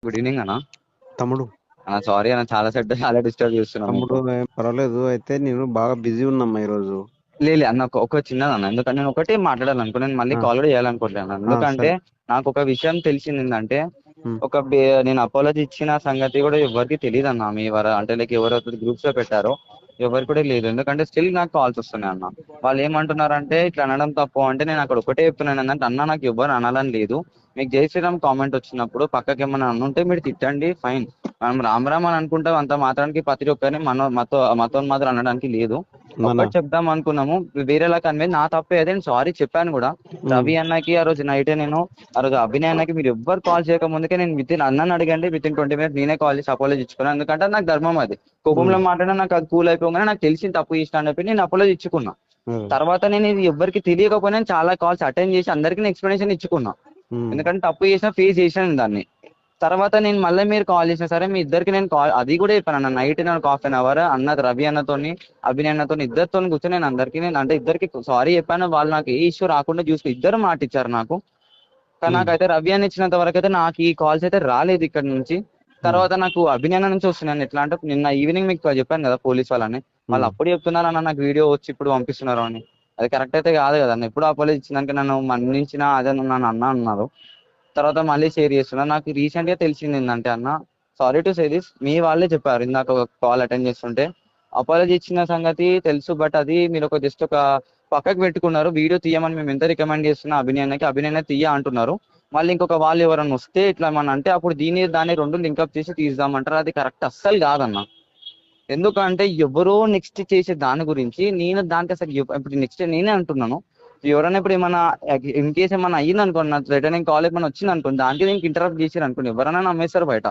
Good evening అన్న. తమ్ముడు sorry అన్న, చాలా డిస్టర్బ్ చేస్తున్నా మీకు. తమ్ముడు ఏం పర్వాలేదు. అయితే నేను బాగా బిజీ ఉన్నమ్మా ఈరోజు. లేదు అన్న, ఒక చిన్నది అన్న. ఎందుకంటే నేను ఒకటే మాట్లాడాలనుకో, నేను మళ్ళీ ఆ, కాల్ కూడా చేయాలనుకోవట్లేదు. ఎందుకంటే సరే. నాకు ఒక విషయం తెలిసింది ఏంటంటే, ఉమ్, నేను అపాలజీ ఇచ్చిన సంగతి కూడా ఎవరికి తెలియదు అన్న. మీ అంటే లైక్ ఎవరైతే గ్రూప్స్ లో పెట్టారో ఎవరికి కూడా లేదు. ఎందుకంటే స్టిల్ నాకు కాల్స్ వస్తున్నాయి అన్న. వాళ్ళు ఏమంటున్నారంటే ఇట్లా అనడం తప్పు అంటే, నేను అక్కడ ఒకటే చెప్తున్నాను ఏంటంటే, అన్న నాకు ఎవరు అనాలని లేదు. మీకు జై శ్రీరామ్ కామెంట్ వచ్చినప్పుడు పక్కకి ఏమన్నా అనుంటే మీరు తిట్టండి, ఫైన్. మనం రామ్ రామ్ అని అనుకుంటాం, అంత మాత్రానికి ప్రతి ఒక్కరిని మతం మాత్రం అనడానికి లేదు. నాన్న. ఒక్కటి చెప్దాం అనుకున్నాము, వేరేలా కనిపించింది. నా తప్పే అదే, నేను సారీ చెప్పాను కూడా. ఉమ్, రవి అన్నకి ఆ రోజు నైటే ఆ రోజు అభినయ్ అన్నకి మీరు ఎవ్వరు కాల్ చేయక ముందుకే నేను అన్నని అడగండి, వితిన్ 20 minutes నేనే కాల్ చేసి అపాలజీ ఇచ్చుకున్నాను. ఎందుకంటే అది నాకు ధర్మం. అది ఉమ్, కోపంలో మాట్లాడినా నాకు అది కూల్ అయిపోగానే నాకు తెలిసిన తప్పు చేసిన అని చెప్పి నేను అపాలజీ ఇచ్చుకున్నా. అదే. తర్వాత నేను ఇది ఎవ్వరికి తెలియకపోయినా చాలా కాల్స్ అటెండ్ చేసి అందరికీ ఎక్స్ప్లెనేషన్ ఇచ్చుకున్నా. ఉమ్, ఎందుకంటే తప్పు చేసినా ఫేస్ చేసాను దాన్ని. తర్వాత నేను మళ్ళీ మీరు కాల్ చేసినా సరే, మీ ఇద్దరికి నేను కాల్ అది కూడా చెప్పాను అన్న. నైట్ నాకు ½ hour అన్న రవి అన్నతోని అభినయ్ అన్నతో ఇద్దరితో కూర్చొని నేను అంటే ఇద్దరికి సారీ చెప్పాను. వాళ్ళు నాకు ఏ ఇష్యూ రాకుండా చూసి ఇద్దరు మాట ఇచ్చారు నాకు. కానీ ఉమ్, నాకైతే రవి అని ఇచ్చినంత వరకు అయితే నాకు ఈ కాల్స్ అయితే రాలేదు ఇక్కడ నుంచి. ఉమ్, తర్వాత నాకు అభినయన నుంచి వస్తున్నాను. ఎట్లా అంటే నిన్న ఈవినింగ్ మీకు చెప్పాను కదా పోలీస్ వాళ్ళని, వాళ్ళు ఉమ్, అప్పుడు చెప్తున్నారు అన్న నాకు వీడియో వచ్చి ఇప్పుడు పంపిస్తున్నారు అని. అది కరెక్ట్ అయితే కాదు కదా అన్న. ఎప్పుడు అపాలజీ ఇచ్చినాక నన్ను మన్నించిన అదే నన్ను అన్న అన్నారు. తర్వాత మళ్ళీ షేర్ చేస్తున్నా. నాకు రీసెంట్ గా తెలిసింది ఏంటంటే అన్న, సారీ టు సే దిస్, మీ వాళ్ళే చెప్పారు ఇందాక ఒక కాల్ అటెండ్ చేస్తుంటే, అపాలజీ ఇచ్చిన సంగతి తెలుసు, బట్ అది మీరు జస్ట్ ఒక పక్కకు పెట్టుకున్నారు. వీడియో తీయమని మేము ఎంత రికమెండ్ చేస్తున్నా అభినయనకి, అభినయన తీయ అంటున్నారు. మళ్ళీ ఇంకొక వాళ్ళు ఎవరైనా వస్తే ఇట్లా మన అంటే అప్పుడు దాన్ని రెండు లింకప్ చేసి తీద్దామంటారు. అది కరెక్ట్ అస్సలు కాదన్న. ఎందుకంటే ఎవరో నెక్స్ట్ చేసే దాని గురించి నేను దానికి అసలు ఇప్పుడు నెక్స్ట్ నేనే అంటున్నాను. ఎవరైనా ఇప్పుడు ఏమైనా ఇన్ కేసు ఏమైనా అయ్యింది అనుకోండి, నా రిటర్నింగ్ కాల్ ఏమైనా వచ్చింది అనుకోండి, దానికి దీనికి ఇంటరప్ట్ చేసారు అనుకోండి, ఎవరైనా నమ్మేస్తారు బయట.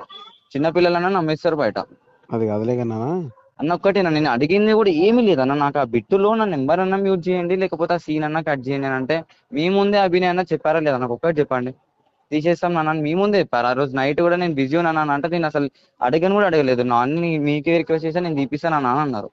చిన్నపిల్లలైనా నమ్మేస్తారు బయట. అది కాదులే కన్నా. అన్న ఒక్కటేనా, నేను అడిగింది కూడా ఏమీ లేదన్న. నాకు ఆ బిట్టులో నా నెంబర్ అన్నా మ్యూట్ చేయండి, లేకపోతే ఆ సీన్ అన్నా కట్ చేయండి అని అంటే, మీ ముందే అభినయ్ అన్న చెప్పారా లేదా నాకు ఒక్కటి చెప్పండి. తీసేస్తాం నాన్న మీ ముందే చెప్పారు. ఆ రోజు నైట్ కూడా నేను బిజీ ఉన్నాను అంటే నేను అసలు అడగను కూడా అడగలేదు. నాన్న మీకే రిక్వెస్ట్ చేస్తే నేను తీపిస్తాను అన్న అన్నారు.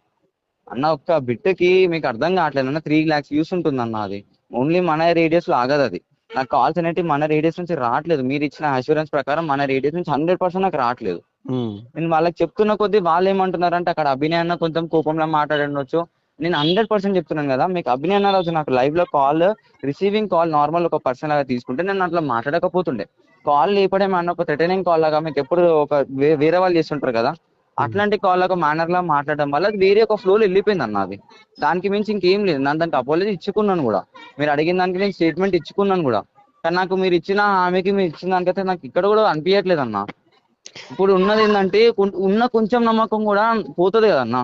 అన్న ఒక్క బిట్కి మీకు అర్థం కావట్లేదు అన్న. 3 lakhs వ్యూస్ ఉంటుంది అన్న. అది ఓన్లీ మన రేడియస్ లో ఆగదు. అది నాకు కాల్స్ అనేవి మన రేడియస్ నుంచి రావట్లేదు. మీరు ఇచ్చిన అష్యూరెన్స్ ప్రకారం మన రేడియస్ నుంచి 100% నాకు రావట్లేదు. ఉమ్, నేను వాళ్ళకి చెప్తున్న కొద్దీ వాళ్ళు ఏమంటున్నారంటే, అక్కడ అభినయ్ అన్న కొంచెం కోపంలో మాట్లాడవచ్చు. నేను 100% చెప్తున్నాను కదా మీకు. అభినయ్ అన్న రోజు నాకు లైవ్ లో కాల్ రిసీవింగ్ కాల్ నార్మల్ ఒక పర్సన్ లాగా తీసుకుంటే నేను అట్లా మాట్లాడకపోతుండే. కాల్ లేపడే అన్న ఒక థ్రెటనింగ్ కాల్ లాగా మీకు ఎప్పుడు ఒక వేరే వాళ్ళు చేస్తుంటారు కదా, ఉమ్, అట్లాంటి కాల్ లాగా మేనర్ లా మాట్లాడడం వల్ల అది వేరే ఒక ఫ్లోలో వెళ్ళిపోయింది అన్న. అది దానికి మించి ఇంకేం లేదు. నేను దానికి అపాలజీ ఇచ్చుకున్నాను కూడా. మీరు అడిగిన దానికి నేను స్టేట్మెంట్ ఇచ్చుకున్నాను కూడా. కానీ నాకు మీరు ఇచ్చిన ఆమెకి మీరు ఇచ్చిన దానికైతే నాకు ఇక్కడ కూడా అనిపించట్లేదు అన్న. ఇప్పుడు ఉన్నది ఏంటంటే ఉన్న కొంచెం నమ్మకం కూడా పోతుంది కదా అన్న.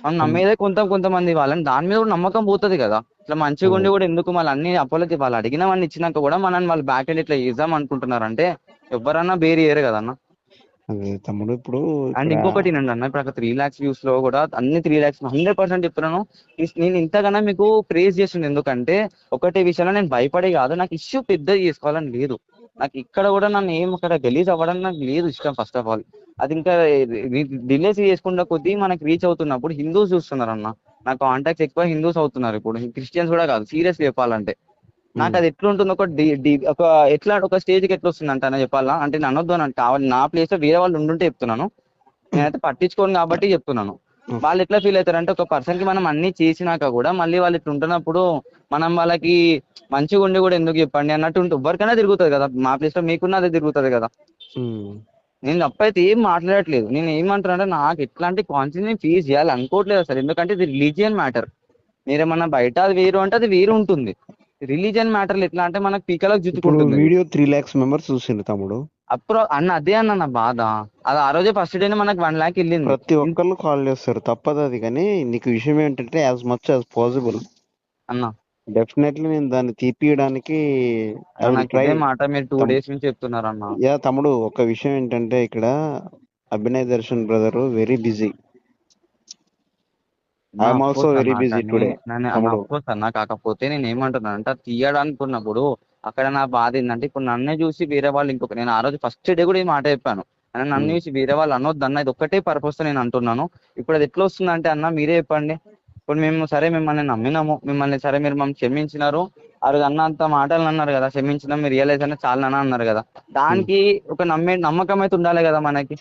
మనం తమ్- నమ్మేదే కొంతమంది వాళ్ళని, దాని మీద కూడా నమ్మకం పోతుంది కదా. ఇట్లా మంచిగా అదే ఉండి కూడా ఎందుకు మళ్ళీ అన్ని అపోలకి వాళ్ళు అడిగిన వాడిని ఇచ్చినాక కూడా మనల్ని వాళ్ళు బ్యాక్ ఎండ్ ఇట్లా చేద్దాం అనుకుంటున్నారంటే ఎవరన్నా బేరు చేయరు కదా అన్న. అదే తమ్ముడు ఇప్పుడు అండ్ ఇక్కడ. ఇంకొకటి ఏంటంటే అన్న, ఇప్పుడు అక్కడ 3 lakhs వ్యూస్ లో కూడా అన్ని 3 lakhs 100% చెప్తున్నాను. నేను ఇంతకన్నా మీకు ప్రేజ్ చేస్తుంది ఎందుకంటే, ఒకటే విషయంలో నేను భయపడే కాదు, నాకు ఇష్యూ పెద్దది చేసుకోవాలని లేదు. నాకు ఇక్కడ కూడా నన్ను ఏం అక్కడ గలీజ్ అవ్వడం నాకు లేదు ఇష్టం. ఫస్ట్ ఆఫ్ ఆల్ అది ఇంకా డిలేస్ చేసుకున్న కొద్దీ మనకి రీచ్ అవుతున్నప్పుడు హిందూస్ చూస్తున్నారు అన్న. నా కాంటాక్ట్స్ ఎక్కువ హిందూస్ అవుతున్నారు ఇప్పుడు, క్రిస్టియన్స్ కూడా కాదు. సీరియస్ చెప్పాలంటే నాకు ఉమ్, అది ఎట్లుంటుంది, ఒక ఎట్లా ఒక స్టేజ్కి ఎట్లా వస్తుంది అంటే అన్న చెప్పాలా అంటే, నేను అనొద్దు అని కావాలి, నా ప్లేస్ లో వేరే వాళ్ళు ఉండుంటే చెప్తున్నాను. నేనైతే పట్టించుకోను కాబట్టి చెప్తున్నాను. ఓకే. వాళ్ళు ఎట్లా ఫీల్ అవుతారంటే, ఒక పర్సన్ కి మనం అన్ని చేసినాక కూడా మళ్ళీ వాళ్ళు ఇట్లా ఉంటున్నప్పుడు మనం వాళ్ళకి మంచిగా ఉండి కూడా ఎందుకు చెప్పండి అన్నట్టు ఎవరికైనా తిరుగుతుంది కదా. మా ప్లేస్ లో మీకున్న అదే తిరుగుతుంది కదా. ఉమ్, నేను తప్పైతే ఏం మాట్లాడట్లేదు. నేను ఏమంటున్నా, నాకు ఎట్లాంటి కాన్సిక్వెన్స్ ఫేస్ చేయాలి అనుకోవట్లేదు అసలు. ఎందుకంటే ఇది రిలీజియన్ మ్యాటర్. మీరేమన్నా బయట అది వేరు అంటే అది వేరు ఉంటుంది. రిలీజియన్ మ్యాటర్లు ఎట్లా అంటే మనకు పీకలకు ఇప్పుడు జుట్టుకుంటుంది అది. వీడియో 3 lakhs మెంబర్స్ చూసిండు తమ్ముడు. అప్పుడు అన్న అదే అన్న నా బాధ. అది ఆ రోజే ఫస్ట్ డేనే మనకు 1 lakh వెళ్ళింది ప్రతి ఒక్కళ్ళు కాల్ చేస్తారు, తప్పదు అది. కానీ నీకు విషయం ఏంటంటే, యాజ్ మచ్ యాజ్ పాసిబుల్ అన్న. డెఫినెట్లీ నేను దాన్ని తీపియడానికి ఐ అన్న విల్ నాకు ట్రై. ఇదే మాట మీరు 2 days నుంచి చెప్తున్నారు అన్న. యా తమ్ముడు, ఒక విషయం ఏంటంటే ఇక్కడ Abhinay Darshan brother very busy. I'm also of course very అన్న, బిజీ కానీ టుడే అన్న తమ్ముడు. అఫ్కోర్స్ అన్న. కాకపోతే నేను ఏమంటున్నాను అంటే, అది తీయడానుకున్నప్పుడు అక్కడ నా బాధ ఏంటంటే, ఇప్పుడు నన్నే చూసి వేరే వాళ్ళు ఇంకొక, నేను ఆ రోజు ఫస్ట్ డే కూడా ఈ మాట చెప్పాను అన్న, నన్ను ఉమ్, చూసి వేరే వాళ్ళు అనొద్దు అన్న. ఇది ఒక్కటే పర్పస్ తో నేను అంటున్నాను. ఇప్పుడు అది ఎట్లా వస్తుందంటే అన్న, మీరే చెప్పండి. ఇప్పుడు మేము సరే మిమ్మల్ని నమ్మినాము, మిమ్మల్ని సరే మీరు మమ్మల్ని క్షమించినారు, ఆ రోజు అన్నంత మాటలు అన్నారు కదా, క్షమించడం మీరు రియలైజ్ అయినా చాలా అన్నారు కదా, దానికి ఒక నమ్మకం అయితే ఉండాలి కదా మనకి.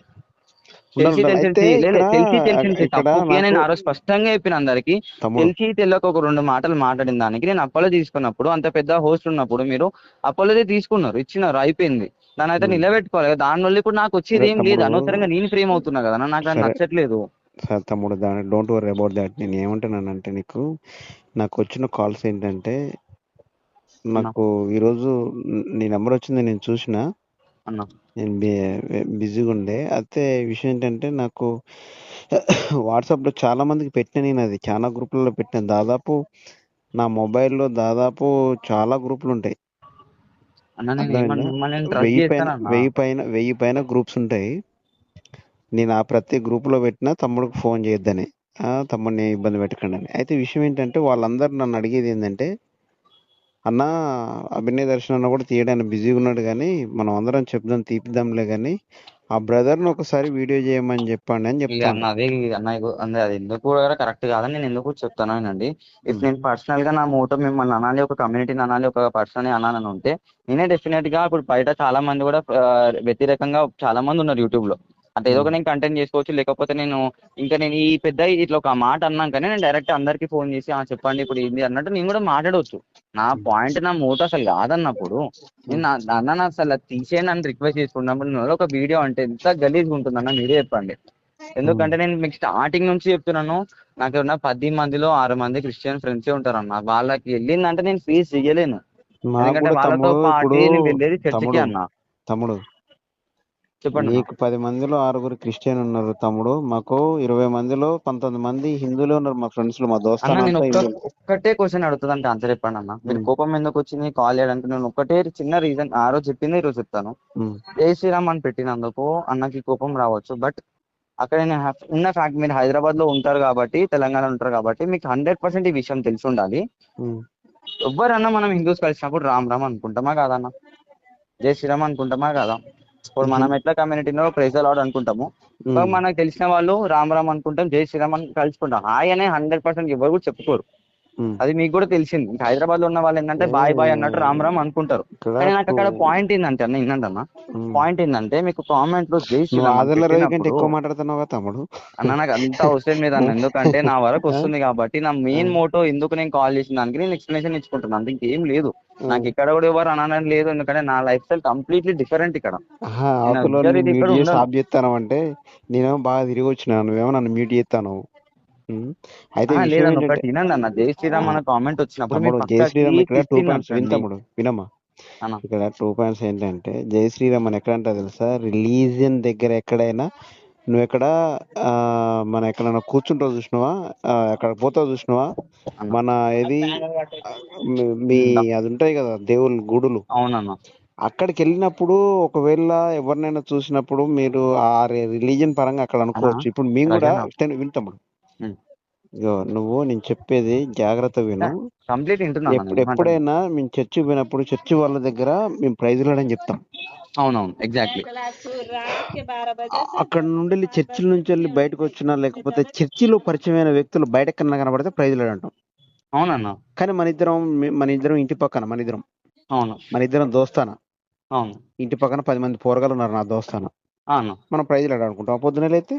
ఉండాలి ఉండాలి. అయితే ఇక్కడ తెలిసి ఇక్కడ తప్పుకి నాకు నేను ఆ రోజు స్పష్టంగా చెప్పిన అందరికి. తమ్ముడు తెలిసి తెలియక ఒక 2 మాటలు మాట్లాడిన దానికి నేను అపాలజీ తీసుకున్నప్పుడు, అంత పెద్ద హోస్ట్ ఉన్నప్పుడు మీరు అపాలజీ తీసుకున్నారు, ఇచ్చినారు, అయిపోయింది. దాని అయితే ఉమ్, నిలబెట్టుకోవాలి కదా. దాని వల్ల ఇప్పుడు నాకు వచ్చేది సరే ఏం లేదు, తమ్ముడు, అనవసరంగా నేను ఫ్రేమ్ అవుతున్నా కదా, నాకు అది సరే నచ్చట్లేదు. సరే తమ్ముడు, దాని డోంట్ వరీ అబౌట్ దాట్. నేను ఏమంటున్నానంటే నాకు వచ్చిన కాల్స్ ఏంటంటే, అన్న నాకు ఈరోజు నీ నెంబర్ వచ్చింది, నేను చూసిన. అన్న నేను బిజీగా ఉండే. అయితే విషయం ఏంటంటే, నాకు వాట్సాప్లో చాలా మందికి పెట్టిన, నేను అది చాలా గ్రూపులలో పెట్టాను. దాదాపు నా మొబైల్లో దాదాపు చాలా గ్రూపులు ఉంటాయి. అన్న నేను అర్థమైందా? ఏమన్నా మిమ్మల్ని ట్రస్ట్ చేస్తానన్నా. వెయ్యి పైన గ్రూప్స్ ఉంటాయి. నేను ఆ ప్రతి గ్రూపులో పెట్టినా తమ్ముడికి ఫోన్ చేయొద్దని, తమ్ముడిని ఇబ్బంది పెట్టకండి అని. అయితే విషయం ఏంటంటే, వాళ్ళందరూ నన్ను అడిగేది ఏంటంటే, అన్న అభినయ దర్శన్ అన్న కూడా తీయడానికి బిజీగా ఉన్నాడు, కానీ మనం అందరం చెప్దాం తీపిద్దాంలే, కానీ ఆ బ్రదర్ని ఒకసారి వీడియో చేయమని చెప్పండి అని ఇక అన్న చెప్తాను. అదే అన్న అంటే అది ఎందుకు కూడా కరెక్ట్ కాదని నేను ఎందుకు చెప్తానండి. ఇఫ్ ఉమ్, నేను పర్సనల్ గా నా మోటో మిమ్మల్ని అనాలి, ఒక కమ్యూనిటీని అనాలి, ఒక పర్సన్ అనాలని ఉంటే నేనే డెఫినెట్ గా ఇప్పుడు బయట చాలా మంది కూడా వ్యతిరేకంగా చాలా మంది ఉన్నారు యూట్యూబ్ లో. అంటే ఏదో ఉమ్, ఒక నేను కంటెంట్ చేసుకోవచ్చు, లేకపోతే నేను ఈ పెద్ద ఇట్లా ఒక మాట అన్నాకనే నేను డైరెక్ట్ అందరికి ఫోన్ చేసి చెప్పండి ఇప్పుడు ఏంది అన్నట్టు నేను కూడా మాట్లాడవచ్చు. నా పాయింట్ నా మోటో అసలు కాదన్నప్పుడు నేను ఉమ్, అన్న అసలు అది తీసేయండి అని రిక్వెస్ట్ చేసుకున్నప్పుడు నేను ఒక వీడియో అంటే ఎంత గలీజ్గా ఉంటుందన్న మీరే చెప్పండి. ఉమ్. ఎందుకంటే నేను మీకు స్టార్టింగ్ నుంచి చెప్తున్నాను, నాకు ఉన్న 10 మందిలో 6 మంది క్రిస్టియన్ ఫ్రెండ్సే ఉంటారన్న. వాళ్ళకి వెళ్ళిందంటే నేను ఫేస్ చేయలేను, నాకు ఎందుకంటే కూడా వాళ్ళతో తమ్ముడు, ఇప్పుడు పాటే నేను వెళ్ళేది చర్చికి తమ్ముడు అన్న. తమ్ముడు చెప్పండి అన్న. నీకు 10 మందిలో 6 క్రిస్టియన్ ఉన్నారు తమ్ముడు. మాకు 20 మందిలో 19 మంది హిందువులే ఉన్నారు. మా ఫ్రెండ్స్ లో మా అన్న నేను దోస్తానంతా హిందువులు. ఒక్కటే క్వశ్చన్ అడుగుతుందంటే ఆన్సర్ చెప్పండి అన్న. మీరు ఉమ్, కోపం ఎందుకు వచ్చింది కాల్ చేయడానికి? నేను ఒక్కటే చిన్న రీజన్ ఆ రోజు చెప్పింది ఈ రోజు చెప్తాను. ఉమ్, జై శ్రీరామ్ అని పెట్టినందుకు అన్నకి కోపం రావచ్చు, బట్ అక్కడ నేను ఉన్న ఫ్యాక్ట్ మీరు హైదరాబాద్ లో ఉంటారు కాబట్టి, తెలంగాణలో ఉంటారు కాబట్టి మీకు 100% ఈ విషయం తెలిసి ఉండాలి. ఉమ్, ఎవ్వరన్నా మనం హిందూస్ కలిసినప్పుడు రామ్ రామ్ అనుకుంటామా కాదన్న? జై శ్రీరామ్ అనుకుంటామా కాదా? ఇప్పుడు ఉహు, మనం ఎట్లా కమ్యూనిటీలో ప్రైజ్ లాడ్ అనుకుంటాము, ఉమ్, మనకు తెలిసిన వాళ్ళు రామ్ రామ్ అనుకుంటాం, జై శ్రీరామ్ అని కలుసుకుంటాం. హాయ్ అనే 100% ఎవరు కూడా చెప్పుకోరు. ఉమ్. అది మీకు కూడా తెలిసింది. ఇంకా హైదరాబాద్ లో ఉన్న వాళ్ళు ఏంటంటే ఏ బాయ్ బాయ్ అన్నట్టు రామ్ రామ్ అనుకుంటారు. ఇక్కడ కానీ నాకు టూ అక్కడ పాయింట్ ఏంటంటే అన్న, ఏంటంటే ఉమ్. పాయింట్ ఏంటంటే మీకు కామెంట్ లో జై నువ్వు శ్రీరామ్ అని ఆదర్ల రవి కంటే పెట్టినప్పుడు ఎక్కువ మాట్లాడుతున్నావా తమ్ముడు? అన్న నాకు అంత అవసరం లేదన్న, ఎందుకంటే నా వరకు ఆ? వస్తుంది కాబట్టి. నా ఆ? మెయిన్ మోటో ఎందుకు నేను కాల్ చేసిన దానికి నేను ఎక్స్ప్లెనేషన్ ఇచ్చుకుంటున్నాను, అంత ఇంకేం లేదు. నాకు ఇక్కడ కూడా ఎవరు అనని లేదు, ఎందుకంటే నా లైఫ్ స్టైల్ కంప్లీట్లీ డిఫరెంట్ ఇక్కడ. నేను అవతల ఎవ్వరి నేను ఇక్కడ మ్యూట్ చేసి ఉండను. ఆఫ్ చేస్తాను అంటే, నేనేమో బాగా తిరిగి వచ్చిన, నువ్వేమో నన్ను మ్యూట్ చేస్తాను. అయితే విషయం లేదన్న ఏంటంటే, ఒకటి వినండి అన్న, జై ఆ, శ్రీరామ్ అన్న కామెంట్ వచ్చినప్పుడు తమ్ముడు మీరు జై పక్కకి శ్రీరామ్ ఇక్కడ 2 15 పాయింట్స్ విన్ అనుకోండి తమ్ముడు, వినమ్మా. అన్న. ఇక్కడ 2 పాయింట్స్ ఏంటంటే, జై శ్రీరామ్ అని ఎక్కడ అంటే తెలుసా? రిలీజియన్ దగ్గర ఎక్కడైనా నువ్వు ఎక్కడ మన ఎక్కడైనా కూర్చుంటావు చూసినావా, అక్కడ పోతావు చూసినావా, అన్న మన ఏది ఆ, మీ అది ఉంటాయి కదా దేవుళ్ళు గుడులు, అవునన్న. అక్కడికి వెళ్ళినప్పుడు ఒకవేళ ఎవరినైనా చూసినప్పుడు మీరు ఆ రిలీజియన్ పరంగా అక్కడ అన్న అనుకోవచ్చు. ఇప్పుడు మేము కూడా రజన వింటాము. ఇగో నువ్వు, నేను చెప్పేది జాగ్రత్త విను. కంప్లీట్ వింటున్నాను నేను ఏమంటాను. ఎప్పుడైనా మేము చర్చి పోయినప్పుడు చర్చి వాళ్ళ దగ్గర మేము ప్రైజ్ అని చెప్తాం. అవునవును ఎగ్జాక్ట్లీ. అక్కడ నుండి వెళ్ళి చర్చిల నుంచి వెళ్ళి బయటకు వచ్చినా, లేకపోతే చర్చిలో పరిచయమైన వ్యక్తులు బయట కన్నా కనబడితే ప్రైజ్ అంటాం. అవునన్న. కానీ మన ఇద్దరం ఇంటి పక్కన, అవును మన ఇద్దరం దోస్తాన, అవును. ఇంటి పక్కన 10 మంది పోరగాలు ఉన్నారు నా దోస్తాన, అన్న మనం ప్రైజ్ అనుకుంటాం. ఆ పొద్దున అయితే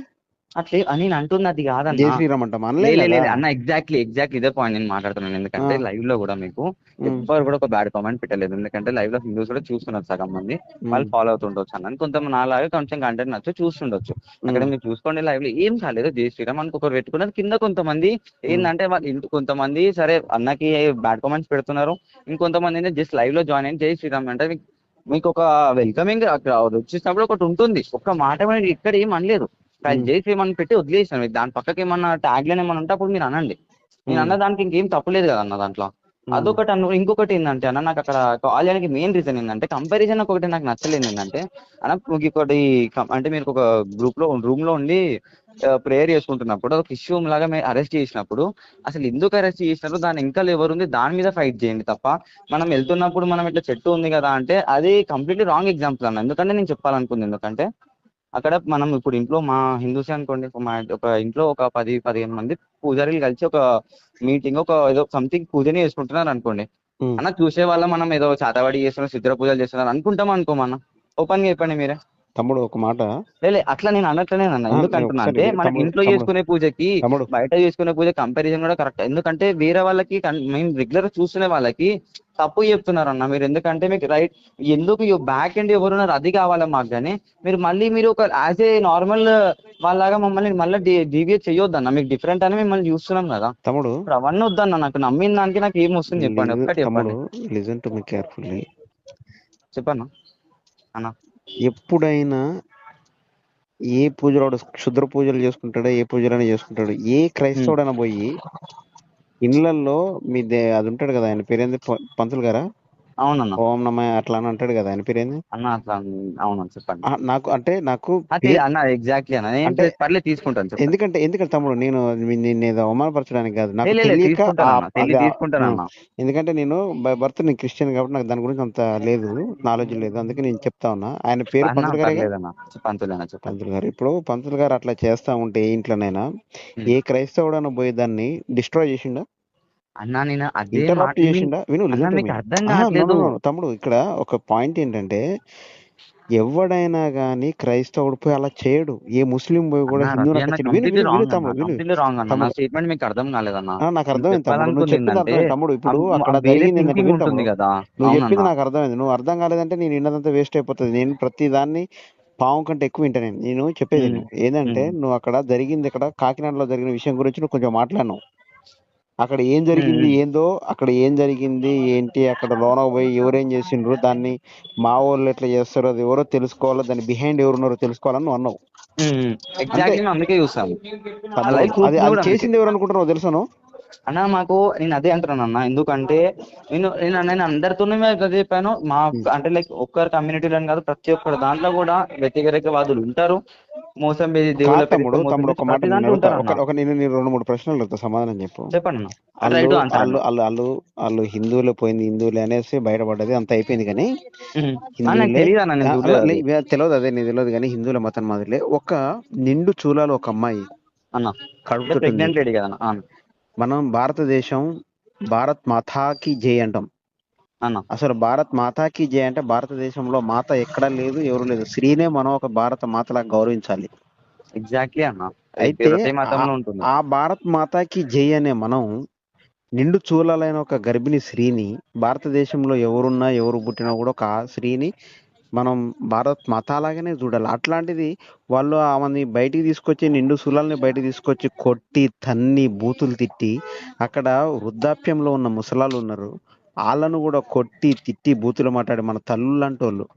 అట్లే అని నేను అంటుంది అది జై కాదన్నా. శ్రీరామ్ అంటాం, అనలేం కదా. అన్న ఎగ్జాక్ట్లీ ఇదే పాయింట్ నేను మాట్లాడుతున్నాను. ఆ, ఎందుకంటే లైవ్ లో కూడా మీకు ఉమ్, ఎవ్వరు కూడా ఒక బ్యాడ్ కామెంట్ పెట్టలేదు, ఎందుకంటే లైవ్ లో హిందూస్ కూడా చూస్తున్నారు సగం మంది. ఉమ్, వాళ్ళు ఫాలో అవుతుండొచ్చు అన్న, కొంతమంది నాలాగే కొంచెం కంటెంట్ నచ్చు చూస్తుండొచ్చు. అక్కడ ఉమ్, మీరు చూసుకోండి, లైవ్ లో ఏం కాలేదు. జై శ్రీరామ్ అని ఒకరు పెట్టుకున్నారు, కింద కొంతమంది ఉమ్, ఏంటంటే వాళ్ళు కొంతమంది సరే అన్నకి బ్యాడ్ కామెంట్స్ పెడుతున్నారు, ఇంకొంతమంది ఏంటంటే జస్ట్ లైవ్ లో జాయిన్ అయ్యి జై శ్రీరామ్ అంటే మీకు ఒక వెల్కమింగ్ అక్కడ వచ్చేసినప్పుడు ఒకటి ఉంటుంది, ఒక్క మాట మీద ఇక్కడ ఏం అనలేదు. ఉమ్, జై శ్రీరామ్ అని పెట్టి వదిలేసాను, దాని పక్కకి ఏమన్నా ట్యాగ్ లైన్ ఏమన్నా ఉంటే అప్పుడు మీరు అనండి. నేను ఉమ్, అన్న దానికి ఇంకేం తప్పులేదు కదా అన్న దాంట్లో. ఉమ్, అదొకటి ఇంకొకటి ఏంటంటే అన్న, నాకు అక్కడ కాల్ చేయడానికి మెయిన్ రీజన్ ఏంటంటే కంపారిజన్ ఒకటి నాకు నచ్చలేదు. ఏంటంటే అన్న మీకు ఒకటి అంటే మీరు ఒక రూమ్ లో ఉండి ప్రేయర్ చేసుకుంటున్నప్పుడు ఒక ఇష్యూ లాగా అరెస్ట్ చేసినప్పుడు అసలు ఎందుకు అరెస్ట్ చేసినారు, దాని ఇంకా ఎవరు ఉంది దాని మీద ఫైట్ చేయండి తప్ప మనం వెళ్తున్నప్పుడు మనం ఇట్లా చెట్టు ఉంది కదా అంటే అది కంప్లీట్లీ రాంగ్ ఎగ్జాంపుల్ అన్న. ఎందుకంటే నేను చెప్పాలనుకుంది ఎందుకంటే అక్కడ మనం ఇప్పుడు ఇంట్లో మా హిందూసే అనుకోండి, ఒక ఇంట్లో ఒక 10-15 మంది పూజారులు కలిసి ఒక మీటింగ్, ఒక ఏదో సంథింగ్ పూజనే చేసుకుంటున్నారు అనుకోండి. ఉమ్. అన్న చూసే వాళ్ళ మనం ఏదో చాతవాడి చేస్తున్నారు, సిద్ధ పూజలు చేస్తున్నారు అనుకుంటాం అనుకోమన్న. ఓపెన్ గా చెప్పండి మీరే. తమ్ముడు ఒక మాట. అట్లా నేను అనట్లేనన్న. ఎందుకు నేను అంటున్నా ఒకసారి అంటే విను మనం తమ్ముడు, ఇంట్లో తమ్ముడు, చేసుకునే పూజకి తమ్ముడు. బయట చేసుకునే పూజ కంపారిజన్ కూడా కరెక్ట్. ఎందుకంటే వేరే వాళ్ళకి మేము రెగ్యులర్ చూస్తున్న వాళ్ళకి తప్పు చెప్తున్నారు అన్న మీరు. ఎందుకంటే మీకు రైట్ ఎందుకు బ్యాక్ ఎండ్ ఎవరున్నారు అది కావాలా మాకు. కానీ మీరు ఒక యాజ్ ఏ నార్మల్ వాళ్ళలాగా మమ్మల్ని మళ్ళీ డీవియేట్ చేయొద్దు అన్న. మీకు డిఫరెంట్ అని మిమ్మల్ని చూస్తున్నాం కదా. తమ్ముడు ఇప్పుడు అవన్నీ వద్దన్న. నాకు నమ్మిన దానికి నాకు ఏం వస్తుంది చెప్పండి, ఒక్కటి తమ్ముడు చెప్పండి. Listen to me carefully. చెప్పన్నా అన్న. ఎప్పుడైనా ఏ పూజలు క్షుద్ర పూజలు చేసుకుంటాడో, ఏ పూజలైనా చేసుకుంటాడు, ఏ ఉమ్, క్రైస్తవుడైనా పోయి ఇళ్ళల్లో అది ఉంటాడు కదా, ఆయన పేరేంది, పంతులు గారా, అవునన్న. ఓం నమ అట్లా అని అంటాడు కదా, ఆయన పేరేంది. అన్న అట్లా అవునన్న చెప్పండి. నాకు అదే పేరు అన్న ఎగ్జాక్ట్లీ అన్న. నేను అంటే పర్లేదు తీసుకుంటాను చెప్పండి. ఎందుకంటే తమ్ముడు, నేను నిన్ను ఏదో అవమానపరచడానికి కాదు, నాకు తెలియక తీసుకుంటానన్న, అది ఆ, తీసుకుంటానన్న. ఎందుకంటే నేను బై బర్త్ నేను క్రిస్టియన్ కాబట్టి నాకు దాని గురించి అంత లేదు, నాలెడ్జ్ లేదు, అందుకే నేను చెప్తా ఉన్నా. ఆయన పేరు అన్న పంతులు గారేగా. పర్లేదన్న, పంతులేనా చెప్పండి. పంతులు గారు, ఇప్పుడు పంతులు గారు అట్లా చేస్తా ఉంటే ఏ ఇంట్లోనైనా ఉమ్. ఏ క్రైస్తవుడైనా పోయి దాన్ని డిస్ట్రాయ్ చేసిండా, అన్న నేను అదే మాట ఇంటరప్ట్ చేసిండా. విను, అన్న లిజన్ టు మీ. మీకు అర్థం నో నో కావట్లేదు. నో తమ్ముడు, ఇక్కడ ఒక పాయింట్ ఏంటంటే, ఎవడైనా గాని క్రైస్తవుడు పోయి అలా చేయడు, ఏ ముస్లిం పోయి కూడా అన్న హిందువుని రవి అట్లా అన్న చేయడు. విను కంప్లీట్లీ విను విను రాంగ్ అన్న, తమ్ముడు, విను కంప్లీట్లీ రాంగ్ అన్న. నా తమ్ముడు. స్టేట్మెంట్ మీకు అర్థం కాలేదన్న. నాకు నేను అర్థమైంది తమ్ముడు, నువ్వు చెప్పాలనుకుంది చెప్పింది ఏంటంటే అర్థమైంది తమ్ముడు. ఇప్పుడు అక్కడ వేరే జరిగింది ఏంటంటే, థింకింగ్ విను ఉంటుంది తమ్ముడు, కదా. నువ్వు అవునన్న. చెప్పింది నాకు అర్థమైంది. నువ్వు అర్థం కాలేదంటే నేను విన్నదంతా వేస్ట్ అయిపోతుంది. నేను ప్రతి దాన్ని పావం కంటే ఎక్కువ వింటా. నేను చెప్పేది ఉమ్, నువ్వు ఏంటంటే, ఉమ్, నువ్వు అక్కడ జరిగింది, ఇక్కడ కాకినాడలో జరిగిన విషయం గురించి నువ్వు కొంచెం మాట్లాడినావు. అక్కడ ఏం ఉమ్, జరిగింది ఉమ్, ఏందో, అక్కడ ఏం జరిగింది ఏంటి, అక్కడ లోన పోయి ఎవరేం చేసిండ్రు, దాన్ని మా వాళ్ళు ఎట్లా చేస్తారో అది ఎవరో తెలుసుకోవాలో, దాని బిహైండ్ ఎవరున్నారో తెలుసుకోవాలని నువ్వు అన్నావు. అంతే ఎగ్జాక్ట్లీ మేము అందుకే చూస్తాము. ఆ తమ్ముడు. లైవ్ అది ప్రూఫ్ అది కూడా అందుకే. చేసింది ఎవరు అనుకుంటున్నావు తెలుసాను. అన్న నేను అదే అంటున్నాను అన్న. ఎందుకంటే నేను అందరితోనే అదే చెప్పాను. అంటే లైక్ ఒక్కరు కమ్యూనిటీలో కాదు, ప్రతి ఒక్కరు దాంట్లో కూడా వ్యతిరేకవాదులు ఉంటారు. మోసం దేవుళ్ళ కాదు పేరిట తమ్ముడు, మోసం తమ్ముడు చేసి ఒక మాట ప్రతి నేను దాంట్లో అడుగుతా, ఉంటారు అన్న. నేను రెండు మూడు ప్రశ్నలు అడుగుతా, సమాధానం చెప్పు. చెప్పండి అన్న. అట్లా వాళ్ళు ఇటు ఆన్సర్ అన్న. వాళ్ళు వాళ్ళు వాళ్ళు వాళ్ళు హిందువులు పోయింది, హిందువులే అనేసి బయటపడ్డది, అంత అయిపోయింది. కానీ నాకు హిందువులే తెలియదు అన్న, నేను చూడలేదు అది. తెలియదు, అదే నీకు తెలియదు. కానీ హిందువుల మతం మాదిరిలే ఒక నిండు చూలాలు ఒక అమ్మాయి అన్న అంటే కడుపుతుంది. ప్రెగ్నెంట్ లేడీ కదా అన్న. అన్న మనం భారతదేశం, భారత్ మాతాకి జై అంటాం. అన్న అసలు భారత్ మాతాకి జై అంటే భారతదేశంలో మాత ఎక్కడా లేదు, ఎవరు లేదు. స్త్రీనే మనం ఒక భారత మాతలా గౌరవించాలి. ఎగ్జాక్ట్లీ అన్న. అయితే ప్రతి ఆ మతంలో ఉంటుంది. ఆ భారత్ మాతాకి జై అనే మనం నిండు చూలాలైన ఒక గర్భిణీ స్త్రీని, భారతదేశంలో ఎవరున్నా ఎవరు పుట్టినా కూడా ఒక స్త్రీని మనం భారత్ మాతాలాగానే చూడాలి. అట్లాంటిది వాళ్ళు ఆమెని బయటికి తీసుకొచ్చి, నిండు శూలాలని బయటికి తీసుకొచ్చి కొట్టి తన్ని బూతులు తిట్టి, అక్కడ వృద్ధాప్యంలో ఉన్న ముసలాళ్ళు ఉన్నారు, వాళ్ళను కూడా కొట్టి తిట్టి బూతులు మాట్లాడి మన తల్లులు అంటోళ్ళు.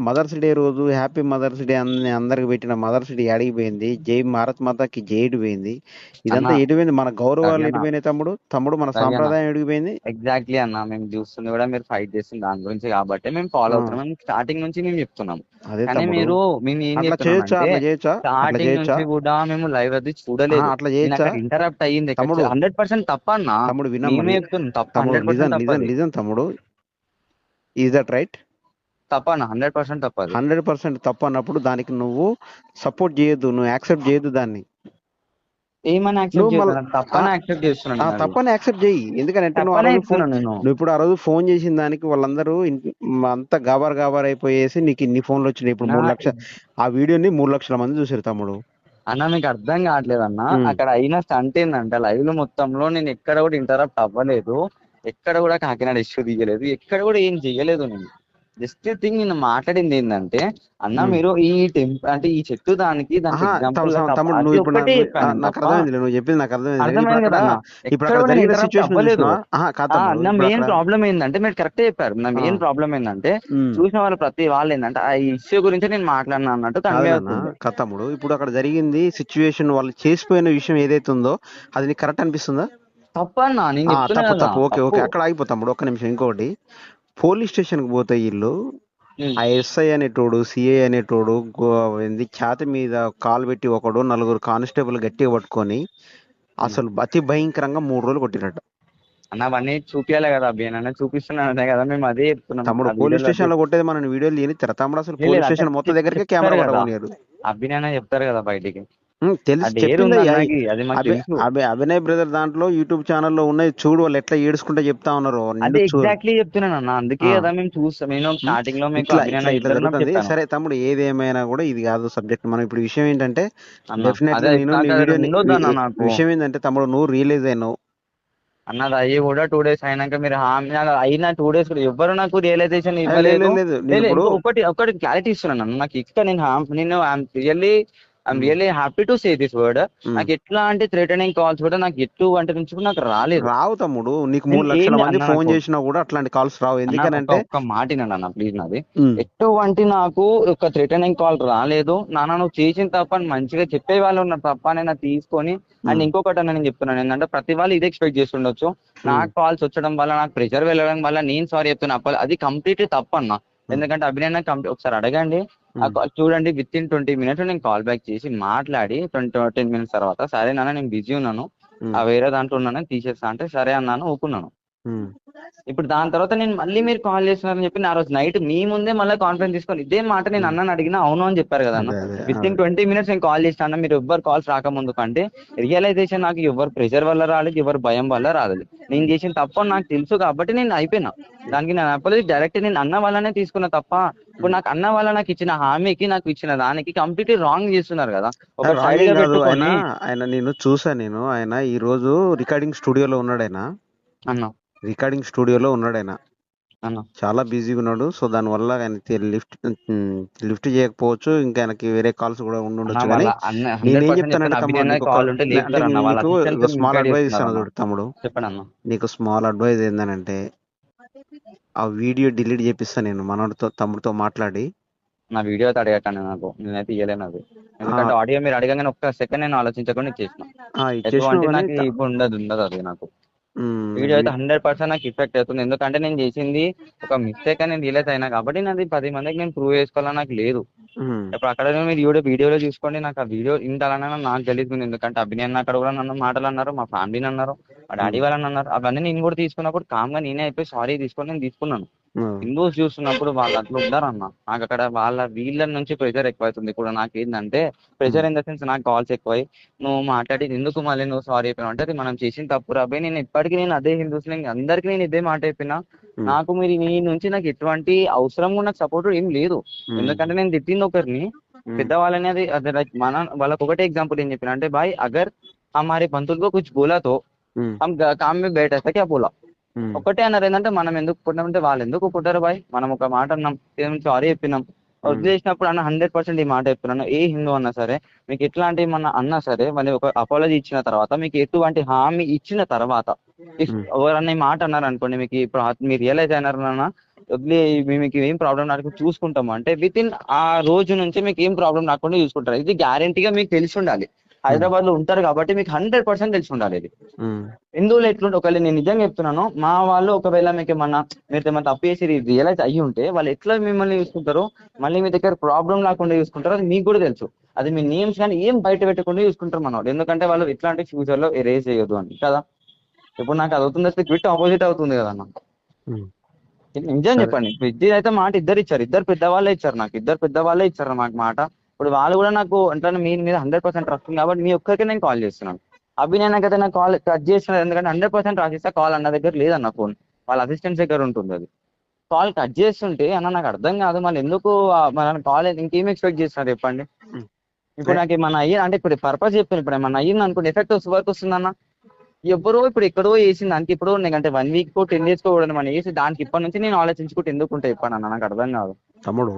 మదర్స్ డే రోజు హ్యాపీ మదర్స్ డే అని అందరికి పెట్టిన మదర్స్ డే అడిగిపోయింది. జై భారత్ మాతాకి జై ఎడిపోయింది. అన్న ఇదంతా ఎడిపోయింది. మన రవి గౌరవాలు అన్న, ఎడిపోయినాయి తమ్ముడు. మన రవి అన్న సాంప్రదాయం ఎడిగిపోయింది. ఎగ్జాక్ట్లీ అన్న. మేము చూస్తుంది కూడా మీరు ఫైట్ చేస్తుంది దాని గురించి కాబట్టి మేము ఫాలో ఆ, అవుతున్నాం. మేము స్టార్టింగ్ నుంచి మేము చెప్తున్నాం. అదే కానీ తమ్ముడు. మేము ఏం అట్లా చేయొచ్చా, చెప్తున్నామంటే అట్లా చేయొచ్చా, అట్లా స్టార్టింగ్ చేయొచ్చా, నుంచి కూడా మేము లైవ్ అది చూడలేదు. అట్లా నేను చేయొచ్చా అక్కడ ఇంటరప్ట్ అయ్యింది. తమ్ముడు. 100% తప్పన్నా. తమ్ముడు వినమ్మా, మేమే చెప్తున్నాం తప్ప, తమ్ముడు 100% లిజన్ లిజన్ తప్పది. లిజన్ తమ్ముడు. Is that right? తప్పన్నా, 100% తప్పది. 100% తప్పు అన్నప్పుడు దానికి నువ్వు సపోర్ట్ చేయొద్దు, నువ్వు యాక్సెప్ట్ చేయొద్దు దాన్ని. ఏమని యాక్సెప్ట్ నువ్వు మళ్ళీ చేస్తున్నాను? తప్పని యాక్సెప్ట్ చేస్తున్నాను నేను అది. తప్పని యాక్సెప్ట్ చెయ్యి. ఎందుకంటే నువ్వు ఆ తప్పనే రోజు ఫోన్ చెప్తున్నాను నేను. నువ్వు ఇప్పుడు ఆ రోజు ఫోన్ చేసిన దానికి వాళ్ళందరూ అంతా గాబార్ గాబార్ అయిపోయేసి నీకు ఇన్ని ఫోన్లు వచ్చినాయి. ఇప్పుడు నా 3 లక్షలు ఆ వీడియోని 3 లక్షల మంది చూసారు తమ్ముడు. అన్న మీకు అర్థం కావట్లేదు అన్న. ఉమ్. అక్కడ అయిన స్టంట్ ఏంటంటే లైవ్ లో మొత్తంలో నేను ఎక్కడ కూడా ఇంటరప్ట్ అవ్వలేదు. ఎక్కడ కూడా కాకినాడ ఇష్యూ తీయలేదు. ఎక్కడ కూడా ఏం చెయ్యలేదు నేను. జస్ట్ థింగ్ నేను మాట్లాడింది ఏంటంటే, అన్న ఉమ్. మీరు ఈ అంటే ఈ చెట్టు దానికి ఎగ్జాంపుల్ గా తప్ప తమ్ముడు, అది నువ్వు ఇప్పుడు ఒక్కటే చెప్పాను నేను నాకు తప్ప. అర్థమైంది, నువ్వు చెప్పింది నాకు అర్థమైంది. ఇప్పుడు అర్థమైంది అక్కడ కదా అన్న. ఇప్పుడు ఎక్కడ అక్కడ కూడా నేను జరిగిన ఇంటరప్ట్ సిచ్యువేషన్ అవ్వలేదు. చూసినావా? కాదు తమ్ముడు, నా ఇప్పుడు మెయిన్ అక్కడ ప్రాబ్లం ఏంటంటే, మీరు కరెక్టే చెప్పారు. నా ఆ, మెయిన్ ప్రాబ్లం ఏంటంటే ఉమ్. చూసిన వాళ్ళు ప్రతి వాళ్ళు ఏంటంటే ఆ ఇష్యూ గురించి నేను మాట్లాడినా అన్నట్టు కాదు కన్వే నాన్న, అవుతుంది. కాదు తమ్ముడు, ఇప్పుడు అక్కడ జరిగింది సిచ్యువేషన్, వాళ్ళు చేసిపోయిన విషయం ఏదైతే ఉందో అది నీకు కరెక్ట్ అనిపిస్తుందా? తప్పన్నా నేను చెప్తున్నా తప్పు కదా. తప్పు, ఓకే తప్పు. ఓకే, అక్కడ ఆగిపోతాడు. ఒక్క నిమిషం. ఇంకోటి, పోలీస్ స్టేషన్కి పోతే వీళ్ళు ఉమ్. ఆ ఎస్ఐ అనేటోడు, సిఐ అనేటోడు ఏంది ఛాతి మీద కాలు పెట్టి ఒకడు, 4 కానిస్టేబుల్ గట్టిగా పట్టుకొని అన్న అసలు అతి భయంకరంగా 3 రోజులు కొట్టినట్ట. అన్న అవన్నీ చూపించాలి కదా అభి. అన్న చూపిస్తున్నానే కదా మేము అదే చెప్తున్నాం తమ్ముడు, ఆ పోలీస్ వీడియోలో అదే. స్టేషన్ లో కొట్టేది మనం వీడియోలు తీయని తమ్ముడు. అసలు లేదు పోలీస్ అంటే స్టేషన్ మొత్తం దగ్గరికి చెప్తారు కెమెరా కదా పట్టుకునేది. అభినయన చెప్తారు కదా బయటికి. తెలిసి అది ఏరు ఉంది చెప్పిందయ్యా. అన్నకి, అది మాకు తెలుసు. అభినయ్ బ్రదర్ దాంట్లో యూట్యూబ్ ఛానల్లో ఉన్నాయి, చూడు వాళ్ళు ఎట్లా ఏడుచుకుంటా చెప్తా ఉన్నారు అదే నిండు ఎగ్జాక్ట్లీ చెప్తున్నాను అన్న, అందుకే ఆ, కదా మేము చూస్తాం. నేను స్టార్టింగ్ లో మీకు ఇట్లా ఇట్లా అభినయ్ ఇట్లా ఇద్దరు ఉన్నప్పుడు జరుగుతుంది. చెప్పాను సరే తమ్ముడు, ఏది ఏమైనా కూడా ఇది కాదు సబ్జెక్ట్. మనం ఇప్పుడు విషయం ఏంటంటే అన్న. డెఫినెట్లీ అదే నేను నీ నాకు అది వీడియోని ఉండొద్దు అన్న నాకు. విషయం ఏంటంటే తమ్ముడు, నువ్వు రియలైజ్ అయినావు. అన్నది అయ్యి కూడా 2 days అయినాక మీరు హామీ అయిన 2 days కూడా ఎవ్వరు నాకు రియలైజేషన్ లేదు ఇవ్వలేదు. లేదు లేదు, నేను ఇప్పుడు ఒకటి క్లారిటీ ఇస్తున్నాను అన్న. నాకు ఇక్కడ నేను I'm really happy to say this word. నాకు ఎట్లాంటి థ్రెటనింగ్ కాల్స్ కూడా నాకు ఎటువంటి నుంచి కూడా నాకు రాలేదు. రావు తమ్ముడు. నీకు నేను 3 లక్షల మంది అన్న ఫోన్ నాకు చేసినా కూడా అట్లాంటి కాల్స్ రావు. అన్న ఎందుకనంటే ఒక్క మాట వినండి అన్న ప్లీజ్ నాది. ఉమ్, ఎటువంటి నాకు ఒక థ్రెటనింగ్ కాల్ రాలేదు. నాన్న నువ్వు చేసిన తప్ప అని మంచిగా చెప్పే వాళ్ళు ఉన్నారు తప్ప నేను తీసుకొని. అండ్ ఉమ్, ఇంకొకటి అన్న నేను చెప్తున్నాను ఏంటంటే, ప్రతి వాళ్ళు ఇది ఎక్స్పెక్ట్ చేస్తుండొచ్చు. ఉమ్, నాకు కాల్స్ వచ్చడం వల్ల, నాకు ప్రెషర్ వెళ్ళడం వల్ల నేను సారీ చెప్తున్నా. అది కంప్లీట్లీ తప్పు అన్న. ఉమ్, ఎందుకంటే అభినయ్ ఒకసారి అడగండి. ఆ ఉమ్, కాల్ చూడండి, విత్ ఇన్ 20 minutes నేను కాల్ బ్యాక్ చేసి మాట్లాడి 10 minutes తర్వాత, సరే నాన్న నేను బిజీ ఉన్నాను, ఉమ్, వేరే దాంట్లో ఉన్నాను తీసేస్తా అంటే సరే అన్నాను, ఊకున్నాను. ఉమ్. ఇప్పుడు దాని తర్వాత నేను మళ్ళీ మీరు కాల్ చేస్తున్నారని చెప్పి ఆ రోజు నైట్ మీ ముందే మళ్ళీ కాన్ఫరెన్స్ తీసుకొని ఇదే మాట నేను అన్నని అడిగినా అవును అని చెప్పారు కదా అన్న. అదే అదే విత్ అదే. ఇన్ 20 minutes నేను కాల్ చేస్తాను, మీరు ఎవ్వరు కాల్స్ రాకముందు కంటే రియలైజేషన్ నాకు ఎవరు ప్రెషర్ వల్ల రాలేదు, ఎవరు భయం వల్ల రాలేదు. నేను చేసిన తప్పు అని నాకు తెలుసు కాబట్టి నేను అయిపోయినా. దానికి నేను అపోలోజీ డైరెక్ట్ నేను అన్న వాళ్ళనే తీసుకున్నా తప్ప, ఇప్పుడు నాకు అన్న వాళ్ళ నాకు ఇచ్చిన హామీకి నాకు ఇచ్చిన దానికి కంప్లీట్లీ రాంగ్ చేస్తున్నారు కదా. ఒక రాంగ్ సైడ్ ఏం గా కాదు. ఆయన పెట్టుకొని. ఆయన నేను చూసా. ఆయన ఈ రోజు రికార్డింగ్ స్టూడియోలో ఉన్నాడు. ఆయన అన్న రికార్డింగ్ స్టూడియోలో ఉన్నాడు. ఆయన అన్న చాలా బిజీగా ఉన్నాడు. సో దానివల్ల ఆయన లిఫ్ట్ చేయకపోవచ్చు. ఇంకా ఆయనకి వేరే కాల్స్ కూడా అన్న ఉండుండొచ్చు. కానీ వాళ్ళ అన్న నేనేం 100% చెప్తానంటే చెప్తాను, తమ్ముడు, అభినయ్ కాల్ ఉంటే అంటే లేపుతారు అన్న. వాళ్ళ నీకు అసిస్టెంట్స్ స్మాల్ మిస్గైడ్ అడ్వైజ్ చేస్తున్నారు ఇస్తాను అన్న. చూడు తమ్ముడు. చెప్పండి అన్న. నీకు స్మాల్ అడ్వైజ్ ఏంటంటే, ఆ వీడియో డిలీట్ చేపిస్తాను నేను మనోడితో, తమ్ముడితో మాట్లాడి. నా వీడియో అయితే అడగకండి నాకు, నేనైతే ఇయ్యలేను అది. ఆ, ఎందుకంటే ఆడియో మీరు అడగగానే ఒక్క సెకండ్ నేను ఆలోచించకుండా ఇచ్చేసిన. ఇచ్చేసినావు ఎటువంటి కానీ నాకు ఇప్పుడు ఉండదు అది నాకు. వీడియో అయితే ఉమ్, 100% నాకు ఎఫెక్ట్ అవుతుంది. ఎందుకంటే నేను చేసింది ఒక మిస్టేక్ అని నేను రియలైజ్ అయినా కాబట్టి నాది 10 మందికి నేను ప్రూవ్ చేసుకోవాలని నాకు లేదు. ఉమ్, ఇప్పుడు అక్కడ మీరు వీడియోలో చూసుకోండి, నాకు ఆ వీడియో ఇంతలానే నాకు తెలియదు. ఎందుకంటే అభినయన్ అక్కడ కూడా నన్ను మాటలు అన్నారు, మా ఫ్యామిలీని అన్నారు, మా డాడీ ఉమ్, వాళ్ళని అన్నారు. అవన్నీ నేను కూడా తీసుకున్నప్పుడు కామ్గా నేనే అయిపోయి సారీ తీసుకొని నేను తీసుకున్నాను. ఉమ్, హిందూస్ చూస్తున్నప్పుడు వాళ్ళు అట్లా ఉన్నారన్న. నాకు అక్కడ వీళ్ళ నుంచి ప్రెషర్ ఎక్కువైతుంది. ఇప్పుడు నాకు ఏంటంటే ఉమ్, ప్రెషర్ ఇన్ ద సెన్స్, నాకు కాల్స్ ఎక్కువై నువ్వు మాట్లాడి ఎందుకు మళ్ళీ నువ్వు సారీ అయిపోయినా అంటే, అది మనం చేసిన తప్పు రాబోయే. నేను ఇప్పటికీ నేను అదే హిందూస్ అందరికీ నేను ఇదే మాట అయిపోయినా. ఉమ్, నాకు మీరు మీ నుంచి నాకు ఎటువంటి అవసరం నాకు సపోర్ట్ ఏం లేదు. ఉమ్, ఎందుకంటే నేను తిట్టింది ఒకరిని, ఉమ్, పెద్దవాళ్ళని. అది అదే లైక్ వాళ్ళకి ఒకటే ఎగ్జాంపుల్ ఏం చెప్పిన అంటే, భాయ్ అగర్ हमारे पंतुल को कुछ बोला तो ఉమ్, हम काम में बैठे थे क्या बोला. ఉమ్, ఒక్కటే అన్నారు ఏంటంటే, మనం ఎందుకు పుట్టామంటే వాళ్ళు ఎందుకు పుట్టారు బాయ్, మనం ఒక మాట అన్నాం, సారీ చెప్పినాం, ఉమ్, వదిలేసినప్పుడు అన్న 100% ఈ మాట చెప్తున్నాను. ఏ హిందూ అన్నా సరే, మీకు ఎట్లాంటి మన అన్నా సరే, మళ్ళీ ఒక అపాలజీ ఇచ్చిన తర్వాత, మీకు ఎటువంటి హామీ ఇచ్చిన తర్వాత, ఇఫ్ ఉమ్, ఎవరన్నా ఈ మాట అన్నారు అనుకోండి, మీకు ఇప్పుడు మీరు రియలైజ్ అయినారు నాన్న, వదిలే మీకు ఏం ప్రాబ్లం రాకుండా చూసుకుంటాము అంటే, విత్ ఇన్ ఆ రోజు నుంచి మీకు ఏం ప్రాబ్లం రాకుండా చూసుకుంటారు. ఇది గ్యారంటీగా మీకు తెలిసి ఉండాలి. ఉమ్, హైదరాబాద్ లో ఉంటారు కాబట్టి మీకు 100% తెలిసి ఉండాలి ఇది. ఉమ్, హిందువులు ఎట్లుంటే, ఒకవేళ నేను నిజంగా చెప్తున్నాను, మా వాళ్ళు ఒకవేళ మీకు ఏమన్నా మీరు ఏమన్నా తప్పు చేసి రియలైజ్ అయ్యి ఉంటే, వాళ్ళు ఎట్లా మిమ్మల్ని చూసుకుంటారో, మళ్ళీ మీ దగ్గర ప్రాబ్లం లేకుండా చూసుకుంటారో అది మీకు కూడా తెలుసు. అది మీ నేమ్స్ కానీ ఏం బయట పెట్టకుండా చూసుకుంటారు మన వాళ్ళు. ఎందుకంటే వాళ్ళు ఇట్లాంటి ఫ్యూచర్ లో ఎరేజ్ చేయొద్దు అని కదా. ఇప్పుడు నాకు అది అవుతుంది వస్తే క్విట్ ఆపోజిట్ అవుతుంది కదా అన్న. ఉమ్. నిజం సరే. చెప్పండి, విద్య అయితే మాట ఇద్దరు ఇచ్చారు, ఇద్దరు పెద్దవాళ్ళే ఇచ్చారు నాకు, ఇద్దరు పెద్దవాళ్ళే ఇచ్చారు నాకు మాట. ఇప్పుడు వాళ్ళు కూడా నాకు అంటే మీ మీద 100% ట్రస్ట్ ఉంది కాబట్టి మీ ఒక్కరికి నేను కాల్ చేస్తున్నాను. అభినయనకైతే నాకు కాల్ కట్ చేస్తున్నారు, ఎందుకంటే 100% రాసిస్తా కాల్ అన్న దగ్గర లేదన్న ఫోన్, వాళ్ళ అసిస్టెంట్స్ దగ్గర ఉంటుంది అది. కాల్ కట్ చేస్తుంటే అన్న నాకు అర్థం కాదు, మళ్ళీ ఎందుకు మన కాల్ ఇంకేం ఎక్స్పెక్ట్ చేస్తున్నారు చెప్పండి. ఉమ్. ఇప్పుడు నాకు ఏమన్నా అయ్యి అంటే, ఇప్పుడు పర్పస్ చెప్పాను, ఇప్పుడు ఏమన్నా అయ్యింది అనుకోండి, ఎఫెక్ట్ వర్క్ వస్తుందన్న. ఎవరో ఇప్పుడు ఎక్కడో వేసింది దానికి ఇప్పుడు అంటే 1 week 10 days కూడా మనం వేసి దానికి ఇప్పటి నుంచి నేను ఆలోచించుకుంటే ఎందుకు ఉంటాయి చెప్పండి అన్న, నాకు అర్థం కాదు. తమ్ముడు,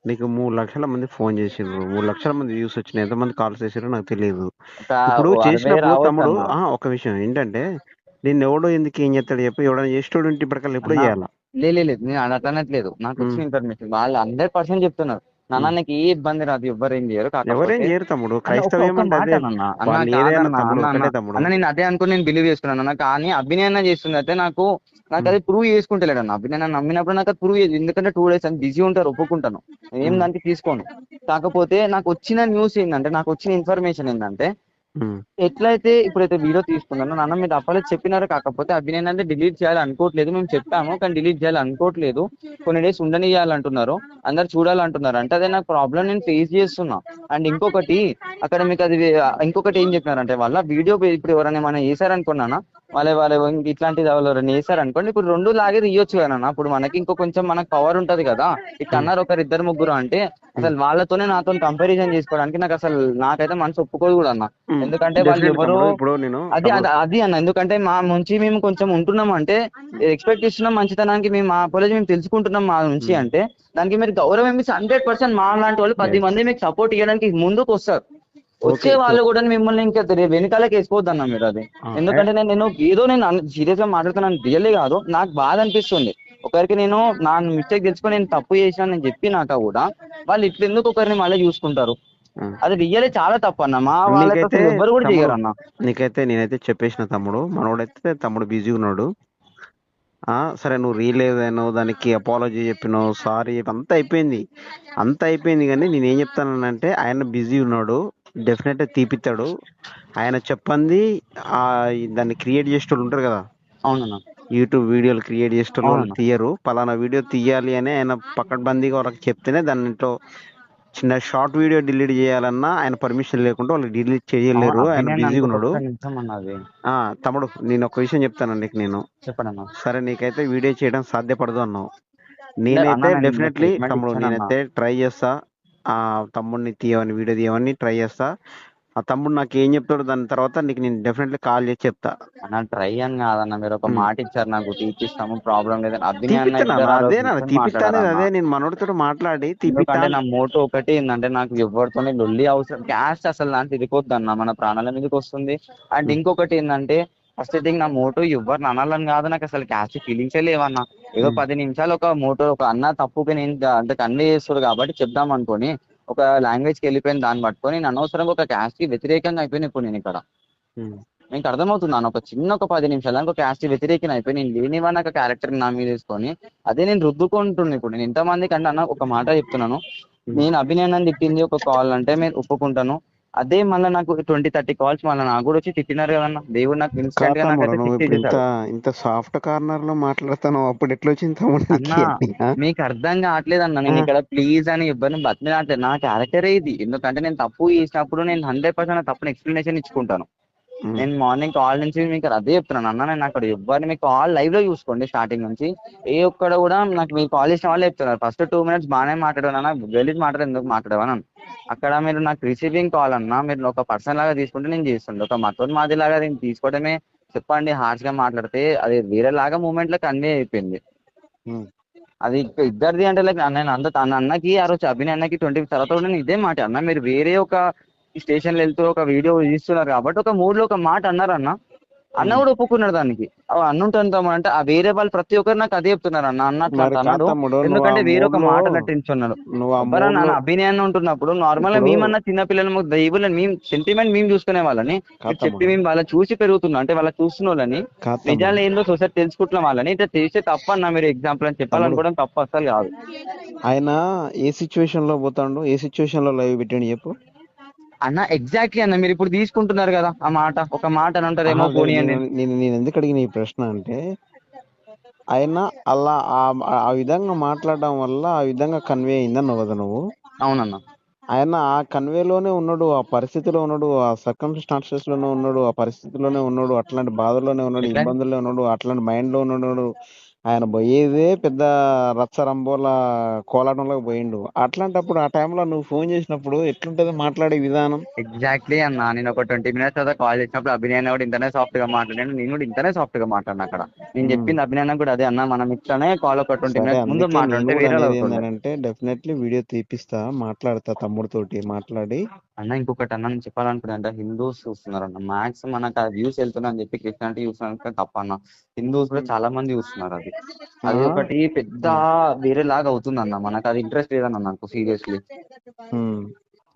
నీకు 3 లక్షల మంది ఫోన్ చేసిండ్రు, 3 లక్షల మంది వ్యూస్ వచ్చినాయి, ఎంతమంది కాల్స్ చేసారో నాకు తెలియదు. ఒక ఇప్పుడు 60 చేసినప్పుడు రావచ్చు తమ్ముడు, అన్న. ఒక విషయం ఏంటంటే, నిన్ను ఎవడో ఎందుకు ఏం చేస్తాడు చెప్పి, ఎవడైనా చేసేటోడు ఉంటే ఇప్పటికల్లా ఎప్పుడో అన్న చేయాలా. లేదు, నేను అట్లనట్లేదు, నాకు ఉమ్. వచ్చిన ఇన్ఫర్మేషన్ వాళ్ళు 100% చెప్తున్నారు. నాన్న ఉమ్. నీకు ఏ ఇబ్బంది రాదు, ఎవ్వరేం చేయరు. ఎవరేం కాకపోతే చేయరు తమ్ముడు. అన్న క్రైస్తవ్యం ఒక్క అంటే మాట అదే. అన్న, అన్న వాళ్ళు ఏదైనా కాదన్న, తమ్ముడు అన్న అన్న ఒకటే తమ్ముడు. అన్న నేను అదే అనుకుని నేను బిలీవ్ చేసుకున్నాను అన్న. కానీ అభినయన చేస్తుంది అయితే నాకు ఉమ్. అది ప్రూవ్ చేసుకుంటలేడు అన్న. అభినయన నమ్మినప్పుడు నాకు అది ప్రూవ్ చేసి, ఎందుకంటే 2 days అని బిజీ ఉంటారు, ఒప్పుకుంటాను, ఏం ఉమ్. దానికి తీసుకోను. కాకపోతే నాకు వచ్చిన న్యూస్ ఏంటంటే, నాకు వచ్చిన ఇన్ఫర్మేషన్ ఏంటంటే, ఉమ్, ఎట్లయితే ఇప్పుడైతే వీడియో తీసుకున్నానో నాన్న మీరు అప్పట్లో చెప్పినారు, కాకపోతే అవి నేనంటే డిలీట్ చేయాలి అనుకోవట్లేదు, మేము చెప్పాము కానీ డిలీట్ చేయాలి అనుకోవట్లేదు, కొన్ని డేస్ ఉండనియాలంటున్నారు, అందరు చూడాలంటున్నారు అంటే అదే నాకు ప్రాబ్లం, నేను ఫేస్ చేస్తున్నా. అండ్ ఇంకొకటి అక్కడ మీకు అది ఇంకొకటి ఏం చెప్పినారంటే వాళ్ళ వీడియో ఇప్పుడు ఎవరైనా ఏమైనా చేశారనుకున్నానా, వాళ్ళ ఇట్లాంటిది ఎవరైనా చేశారనుకోండి, ఇప్పుడు రెండు లాగే తీయొచ్చు కదా అన్న, ఇప్పుడు మనకి ఇంకో కొంచెం మనకు పవర్ ఉంటది కదా. ఇట్లా ఉమ్, అన్నారు ఒకరు ఇద్దరు ముగ్గురు అంటే ఉమ్, అసలు వాళ్ళతోనే నాతో కంపారిజన్ చేసుకోవడానికి నాకు అసలు నాకైతే మనసు ఒప్పుకోదు కూడా అన్న. ఉమ్. ఎందుకంటే వాళ్ళు డెఫినెట్లీ ఎవరో తమ్ముడు, ఇప్పుడు నేను అది తమ్ముడు. అది అది అన్న, ఎందుకంటే మా నుంచి మేము కొంచెం ఉంటున్నాం అంటే ఎక్స్పెక్ట్ ఇస్తున్నాం మంచితనానికి, మేము మా అపాలజీ మేము తెలుసుకుంటున్నాం మా నుంచి అంటే దానికి మీరు గౌరవం ఇస్తే 100% మా లాంటి వాళ్ళు 10 ఎస్. మంది మీకు సపోర్ట్ ఇవ్వడానికి ముందుకు వస్తారు. ఓకే. వచ్చే వాళ్ళు కూడా మిమ్మల్ని ఇంకా వెనకాలకి వేసుకోవద్దు అన్న మీరు అది. ఎందుకంటే నేను ఏదో నేను సీరియస్ గా మాట్లాడుతున్నాను రియల్లీ కాదు, నాకు బాధ అనిపిస్తుంది. ఒకరికి నేను నా మిస్టేక్ తెలుసుకొని నేను తప్పు చేసినా నేను చెప్పినాక కూడా వాళ్ళు ఇట్లా ఎందుకు ఒకరిని మళ్ళీ చూసుకుంటారు, అది రియల్లీ చాలా తప్పు అన్న. మా వాళ్ళకి నీకైతే అసలు ఎవ్వరు కూడా తమ్ముడు, చేయరు అన్న. నేనైతే చెప్పేసిన తమ్ముడు, మనోడైతే తమ్ముడు బిజీ ఉన్నాడు. సరే, నువ్వు రీల్ ఏదైనా దానికి అపాలజీ చెప్పినావు, సారీ అంతా అయిపోయింది, అంతా అయిపోయింది. కానీ నేనేం చెప్తానంటే ఆయన బిజీ ఉన్నాడు, డెఫినెట్గా తీపిస్తాడు. ఆయన చెప్పంది ఆ దాన్ని క్రియేట్ చేసేటోళ్ళు ఉంటారు కదా, అవునన్నా. యూట్యూబ్ వీడియోలు క్రియేట్ చేసేటోళ్ళు, వాళ్ళు అవునన్నా. తీయరు. పలానా వీడియో తీయాలి అని ఆయన పకడ్బందీగా వాళ్ళకి చెప్తేనే దాంట్లో చిన్న షార్ట్ వీడియో డిలీట్ చేయాలన్నా ఆయన పర్మిషన్ లేకుండా వాళ్ళు డిలీట్ అవును చేయలేరు, ఆయన అభినయ్ బిజీగా అనుకో ఉన్నాడు. ఒక్క నిమిషం అన్నది. తమ్ముడు, నేను ఒక విషయం చెప్తాను నీకు. నేను చెప్పండి అన్న. సరే, నీకైతే వీడియో చేయడం సాధ్యపడదు అన్నావు. అంటే అన్న నేనైతే నేను మీకు డెఫినెట్లీ స్టేట్మెంట్ తమ్ముడు, ఇచ్చానన్న. నేనైతే ట్రై చేస్తా. ఆ తమ్ముడిని తీయమని, వీడియో తీయమని ట్రై చేస్తా. ఆ తమ్ముడు నాకు ఏం చెప్తాడు దాని తర్వాత నీకు నేను డెఫినెట్లీ కాల్ చేసి చెప్తా. అన్న ట్రై అని కాదన్న, మీరు ఒక ఉమ్. మాట ఇచ్చారు నాకు, తీపిస్తాము ప్రాబ్లం లేదని. అభినయ్ అన్న తీపిస్తాను ఇద్దరు ఆ అదే రోజు నా కూర్చొని తీపిస్తా అనేది, మాట్లాడారన్న. అదే నేను మనోడితో మాట్లాడి తీపిస్తా. ఎందుకంటే నా మోటో ఒకటి ఏంటంటే నాకు ఎవరితోనే లొల్లి అవసరం, క్యాస్ట్ అసలు నాకు ఇదికొద్దు అన్న, మన ప్రాణాల మీదకి వస్తుంది. అండ్ ఉమ్, ఇంకొకటి ఏంటంటే ఫస్ట్ థింగ్ నా మోటో ఎవరిని అనాలని కాదు, నాకు అసలు క్యాస్ట్ ఫీలింగ్సే లేవన్న. ఏదో ఉమ్, 10 నిమిషాలు ఒక మోటో ఒక అన్న తప్పుకి నేను అంటే కన్వే చేస్తారు కాబట్టి చెప్దాం అనుకొని ఒక లాంగ్వేజ్ కి వెళ్ళిపోయిన దాన్ని పట్టుకొని నేను అనవసరంగా ఒక క్యాస్ట్ కి వ్యతిరేకంగా అయిపోయిన ఇప్పుడు నేను ఇక్కడ. ఉమ్. మీకు అర్థమవుతున్నాను, ఒక చిన్న ఒక 10 నిమిషాలు ఒక క్యాస్ట్ వ్యతిరేకం అయిపోయి నేను లేనివన్న ఒక క్యారెక్టర్ నా మీద వేసుకొని అదే నేను రుద్దుకుంటున్నాను. ఇప్పుడు నేను ఇంతమంది కంటే అన్న ఒక మాట చెప్తున్నాను, ఉమ్. నేను అభినయనని తిట్టింది ఒక కాల్ అంటే నేను ఒప్పుకుంటాను. అదే మళ్ళీ నాకు 20-30 కాల్స్ మళ్ళీ నాకు కూడా వచ్చి తిట్టినారు కదన్న, దేవుడు నాకు ఇన్స్టెంట్ కాదు గా తమ్ముడు, నాకైతే నువ్వు శిక్ష ఇప్పుడు ఇంత చేశాడు. ఇంత సాఫ్ట్ కార్నర్ లో మాట్లాడుతాను, అప్పుడు ఎట్లా వచ్చింది తమ్ముడు అన్న నీకు ఇవన్నీ, మీకు అర్థం కావట్లేదు అన్న, నేను ఇక్కడ ప్లీజ్ అని ఎవరిని బతిమలాడలేదు, నా క్యారెక్టరే ఇది. ఎందుకంటే నేను తప్పు చేసినప్పుడు నేను 100% తప్పుని ఎక్స్ప్లెనేషన్ ఇచ్చుకుంటాను. నేను మార్నింగ్ కాల్ నుంచి మీకు అదే చెప్తున్నాను అన్న, నేను అక్కడ ఎవరిని మీకు కాల్ లైవ్ లో చూసుకోండి స్టార్టింగ్ నుంచి, ఏ ఒక్కడ కూడా నాకు మీరు కాల్ చేసిన వాళ్ళు చెప్తున్నారు ఫస్ట్ 2 minutes బాగానే మాట్లాడాను అన్న, వెళ్ళి మాట్లాడే ఎందుకు మాట్లాడేవాను అక్కడ. మీరు నాకు రిసీవింగ్ కాల్ అన్నా మీరు ఒక పర్సన్ లాగా తీసుకుంటే నేను చేస్తుండే, ఒక మతోన్ మాది లాగా నేను తీసుకోవడమే చెప్పండి, హార్ష్ గా మాట్లాడితే అది వేరేలాగా మూమెంట్ లో కన్వే అయిపోయింది. అది ఇద్దరిది అంటే లైక్ నేను తన అన్నకి ఆ రోజు అభినయ్ అన్నకి 20 తర్వాత కూడా నేను ఇదే మాట అన్న, మీరు వేరే ఒక స్టేషన్ లో వెళ్తూ ఒక వీడియో తీస్తున్నారు కాబట్టి ఒక మూడ్ లో ఒక మాట అన్నారు అన్న, అన్న కూడా ఒప్పుకున్నాడు దానికి. అన్నుంటాను అంటే ఆ వేరే వాళ్ళు ప్రతి ఒక్కరు నాకు అదే చెప్తున్నారు అన్న, అన్న అట్లా మరి అంత కాదు అన్నాడు, తమ్ముడు, ఎందుకంటే వేరే ఒక మాట నటించున్నాడు. నువ్వు ఆ మూడ్ ఎవరన్నా లో అన్న అభినయాన్ని ఉంటున్నప్పుడు నార్మల్ గా ఇప్పుడు మేమన్నా చిన్న పిల్లలు దైవులని మేము సెంటిమెంట్ మేము చూసుకునే వాళ్ళని కాదు మీరు చెప్పి తమ్ముడు, మేము వాళ్ళ చూసి పెరుగుతున్నాం అంటే వాళ్ళ చూస్తున్న వాళ్ళని కాదు తమ్ముడు, నిజాలు ఏందో సొసైటీ తెలుసుకుంటున్న వాళ్ళని ఇట్లా చేసే తప్ప అన్న, మీరు ఎగ్జాంపుల్ అని తమ్ముడు చెప్పాలనుకోవడం తప్పు అసలు కాదు. ఆయన ఏ సిచ్యువేషన్ లో పోతాడు, ఏ సిచ్యువేషన్ లో లైవ్ పెట్టండి చెప్పు. అన్న ఎగ్జాక్ట్లీ అన్న, మీరు ఇప్పుడు తీసుకుంటున్నారు కదా ఆ మాట, ఒక మాట అని అంటారేమో లేదు, పోనీ నేను అని. నేను నేను ఎందుకు అడిగిన ఈ ప్రశ్న అంటే, ఆయన అలా ఆ విధంగా మాట్లాడడం వల్ల ఆ విధంగా కన్వే అయిందన్నావు కదా నువ్వు. అవునన్న. ఆయన ఆ కన్వేలోనే ఉన్నాడు, ఆ పరిస్థితిలో ఉన్నాడు, ఆ సర్కమ్స్టాన్సెస్ లోనే ఉన్నాడు, ఆ పరిస్థితిలోనే ఉన్నాడు, అట్లాంటి బాధల్లోనే ఉన్నాడు, ఎట్లా ఇబ్బందుల్లో ఉన్నాడు, అట్లాంటి మైండ్ లో ఉన్నాడు. ఆయన పోయేదే పెద్ద రచ్చ రంబోల కోలాటంలోకి పోయిండు. అట్లాంటప్పుడు ఆ టైంలో నువ్వు ఫోన్ చేసినప్పుడు ఎట్లుంటది మాట్లాడే విధానం? ఎగ్జాక్ట్లీ అన్న, నేను ఒక 20 minutes తర్వాత కాల్ చేసినప్పుడు అభినయ్ కూడా ఇంతనే సాఫ్ట్ గా మాట్లాడాను, నేను కూడా ఇంతనే సాఫ్ట్ గా మాట్లాడినా అక్కడ. నేను ఉమ్. చెప్పింది అభినయ్ కూడా అదే అన్న, మనం ఇట్లానే కాల్ ఒక 20 సరే, minutes ముందు అందుకే నేను మాట్లాడితే కూడా వేరే అనేది అవుతుండే. ఏంటంటే డెఫినెట్లీ వీడియో తీపిస్తా, మాట్లాడతా తమ్ముడితోటి మాట్లాడి. అన్న ఇంకొకటి అన్న నేను చెప్పాలనుకున్నా అంటే హిందూస్ చూస్తున్నారు అన్న మ్యాక్స్, మనకు ఆ వ్యూస్ వెళ్తున్నా అని చెప్పి క్రిస్టియానిటీ చూస్తున్నారు తప్ప అన్న, హిందూస్ కూడా చాలా మంది చూస్తున్నారు. అది ఆ అది ఒకటి పెద్ద ఉమ్, వేరే లాగా అవుతుంది అన్న, మనకు అది ఇంట్రెస్ట్ లేదన్న నాకు సీరియస్లీ. ఉమ్.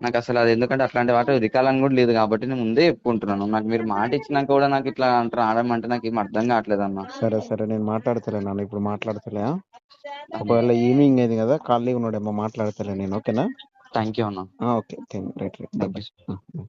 నాకు అసలు అది ఎందుకంటే అట్లాంటి వాటి రికాలని కూడా లేదు కాబట్టి నేను ముందే చెప్పుకుంటున్నాను. నాకు మీరు మాట ఇచ్చినాక కూడా నాకు ఇట్లా అంటారు ఆడడం అంటే నాకు ఏం అర్థం కావట్లేదు అన్న. సరే సరే, నేను మాట్లాడతలే నాన్న, ఇప్పుడు మాట్లాడతలే. అన్న ఒకవేళ ఈవినింగ్ అయింది కదా, ఖాళీగా ఉన్నాడేమో, మాట్లాడతలే నేను. ఓకేనా? థ్యాంక్ యూ అన్న. Okay, right right, thank bye you. Bye.